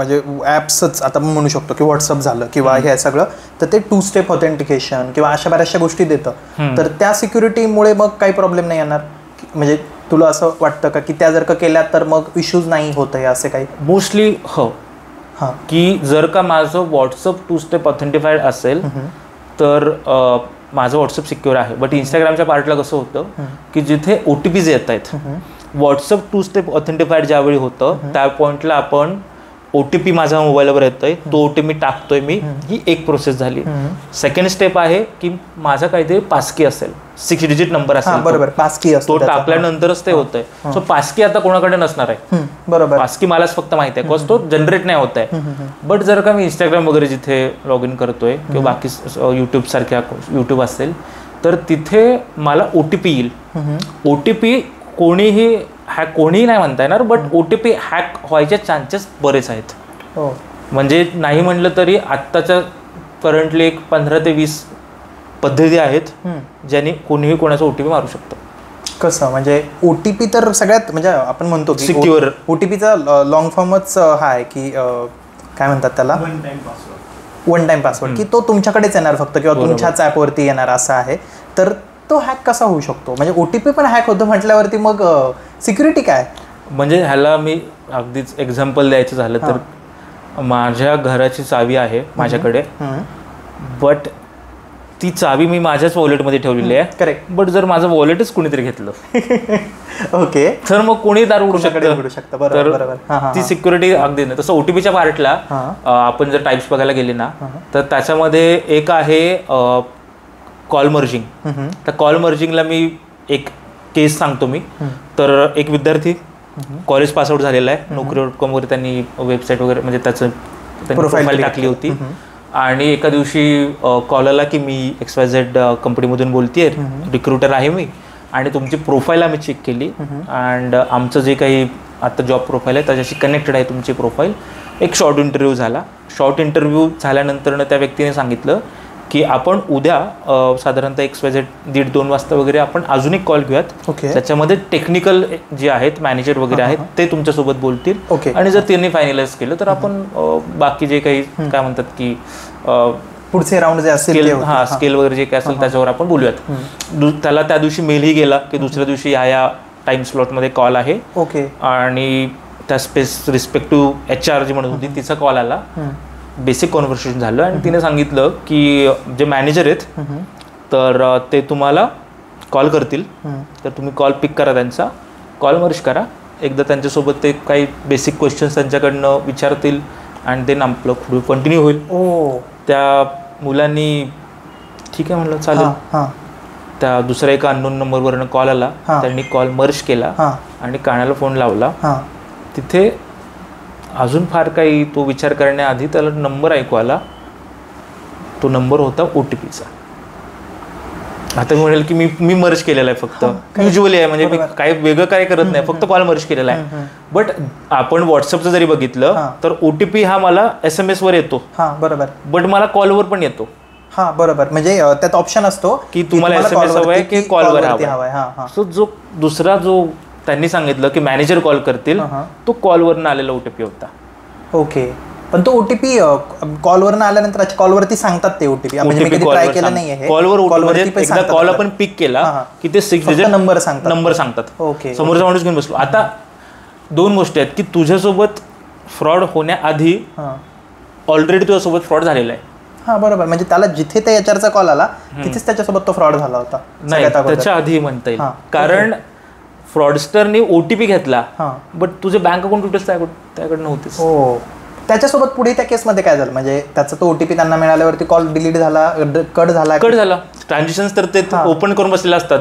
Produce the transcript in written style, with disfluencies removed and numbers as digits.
म्हणजे ॲप्सच आता म्हणू शकतो की व्हॉट्सअप झालं किंवा हे सगळं, तर ते 2 स्टेप ऑथेंटिकेशन किंवा अशा बऱ्याचशा गोष्टी देतं, तर त्या सिक्युरिटीमुळे मग काही प्रॉब्लेम नाही येणार? म्हणजे तुला असं वाटतं का की त्या जर का केल्या तर मग इश्यूज नाही होत आहे असे काही? मोस्टली हो. हां, की जर का माझं व्हॉट्सअप 2 स्टेप ऑथेंटिफाईड असेल तर माझं व्हॉट्सअप सिक्युअर आहे. बट इंस्टाग्रामच्या पार्टला कसं होतं की जिथे OTPs येत आहेत, व्हॉट्सअप 2 स्टेप ऑथेंटिफाईड ज्यावेळी होतं त्या पॉईंटला आपण OTP माझ्या मोबाईलवर येतोय, तो OTP टाकतोय मी, ही एक प्रोसेस झाली. सेकंड स्टेप आहे की माझा काहीतरी पासकी असेल, 6 डिजिट नंबर असेल, बरोबर, पासकी तो टाकल्यानंतरच ते होतंय. सो पासकी आता कोणाकडे नसणार आहे, बरोबर, पासकी मलाच फक्त माहिती आहे, बिकॉज तो जनरेट नाही होत आहे. बट जर का मी इंस्टाग्राम वगैरे जिथे लॉग इन करतोय किंवा बाकी यूट्यूब सारख्या यूट्यूब असेल तर तिथे मला OTP येईल. OTP कोणीही नाही म्हणता येणार, बट OTP हॅक व्हायचे चान्सेस बरेच आहेत. म्हणजे नाही म्हणलं तरी आत्ताच्या करंटली एक 15 ते 20 पद्धती आहेत ज्याने कोणीही कोणाचा OTP मारू शकतं. कसं म्हणजे OTP तर सगळ्यात म्हणजे आपण म्हणतो की सिक्युअर, OTPचा लॉंग फॉर्मच हा आहे की काय म्हणतात त्याला, वन टाइम पासवर्ड, की तो तुमच्याकडेच येणार फक्त किंवा तुमच्याच ॲपवरती येणार असं आहे. तर तो हॅक कसा होऊ शकतो? म्हणजे OTP पण हॅक होतं म्हटल्यावरती मग सिक्युरिटी काय? म्हणजे ह्याला मी अगदीच एक्झाम्पल द्यायचं झालं तर माझ्या घराची चावी आहे माझ्याकडे, बट ती चावी मी माझ्याच वॉलेटमध्ये ठेवलेली आहे. करेक्ट. बट जर माझं वॉलेटच कोणीतरी घेतलं ओके, तर मग कोणी दार उडू शकतं. तर ती सिक्युरिटी अगदी नाही. तसं OTPच्या पार्टला आपण जर टाईप्स बघायला गेले ना तर त्याच्यामध्ये एक आहे कॉल मर्जिंग. त्या कॉल मर्जिंगला मी एक केस सांगतो मी. तर एक विद्यार्थी कॉलेज पासआउट झालेला आहे, Naukri.com वर त्यांनी वेबसाईट वगैरे म्हणजे त्याचं प्रोफाईल टाकली होती आणि एका दिवशी कॉल आला की मी XYZ कंपनीमधून बोलतेय, रिक्रुटर आहे मी आणि तुमची प्रोफाईल आम्ही चेक केली अँड आमचं जे काही आता जॉब प्रोफाईल आहे त्याच्याशी कनेक्टेड आहे तुमची प्रोफाईल. एक शॉर्ट इंटरव्ह्यू झाला. शॉर्ट इंटरव्ह्यू झाल्यानंतर त्या व्यक्तीने सांगितलं की आपण उद्या साधारणतः XYZ 1:30-2 वाजता वगैरे आपण अजून एक कॉल घेऊयात. त्याच्यामध्ये टेक्निकल जे आहेत मॅनेजर वगैरे आहेत ते तुमच्यासोबत बोलतील आणि जर त्यांनी फायनलाइज केलं तर आपण बाकी जे काही काय म्हणतात की पुढचे राऊंड जे असतील स्केल वगैरे जे काही असेल त्याच्यावर आपण बोलूयात. त्याला त्या दिवशी मेलही गेला की दुसऱ्या दिवशी या टाइम स्लॉटमध्ये कॉल आहे. आणि त्या रिस्पेक्टिव्ह HR जी म्हणत होती तिचा कॉल आला. बेसिक कॉन्व्हर्सेशन झालं आणि तिने सांगितलं की जे मॅनेजर आहेत तर ते तुम्हाला कॉल करतील, तर तुम्ही कॉल पिक करा, त्यांचा कॉल मर्ज करा. एकदा त्यांच्यासोबत ते काही बेसिक क्वेश्चन्स त्यांच्याकडनं विचारतील आणि ते आपलं पुढे कंटिन्यू होईल. त्या मुलांनी ठीक आहे म्हणलं चालेल. त्या दुसऱ्या एका अननोन नंबरवरनं कॉल आला, त्यांनी कॉल मर्ज केला आणि कानाला फोन लावला. तिथे अजून फार काही तो विचार करण्याआधी त्याला नंबर ऐकू आला. तो नंबर होता OTPचा. आता मी म्हणेल की मी मर्ज केलेला आहे फक्त, युज्युअली आहे म्हणजे मी काही वेगळं काय करत नाही, फक्त कॉल मर्ज केलेला आहे. बट आपण व्हॉट्सअपचं जरी बघितलं तर OTP हा मला SMS वर येतो, बरोबर, बट मला कॉलवर पण येतो. बरोबर, म्हणजे त्यात ऑप्शन असतो की तुम्हाला SMS हवाय की कॉलवर हवाय. सो जो दुसरा जो त्यांनी सांगितलं की मॅनेजर कॉल करतील, तो कॉलवरनं आलेला OTP होता. ओके, पण तो OTP कॉलवरनं आल्यानंतर कॉलवरती सांगतात ते OTP, म्हणजे मी कधी ट्राय केलं नाहीये. कॉलवर एकदा कॉल आपण पिक केला की ते 6 डिजिट नंबर सांगतात. ओके, समोरचा माणूस घेऊन बसलो. आता 2 गोष्टी आहेत की तुझ्यासोबत फ्रॉड होण्याआधी ऑलरेडी तुझ्यासोबत फ्रॉड झालेला आहे. बरोबर, म्हणजे त्याला जिथे त्या HRचा कॉल आला तिथेच त्याच्यासोबत तो फ्रॉड झाला होता. नाही, त्याच्या आधी म्हणता येईल, कारण फ्रॉडस्टरने OTP घेतला बट तुझे बँक अकाउंट डिटेल्स त्याकडनं होतेच. त्याच्यासोबत पुढे त्या केसमध्ये काय झालं? म्हणजे त्याचा तो OTP त्यांना मिळाल्यावरती कॉल डिलीट झाला, कट झाला, ट्रान्झॅक्शन्स तर ते ओपन करून बसलेले असतात.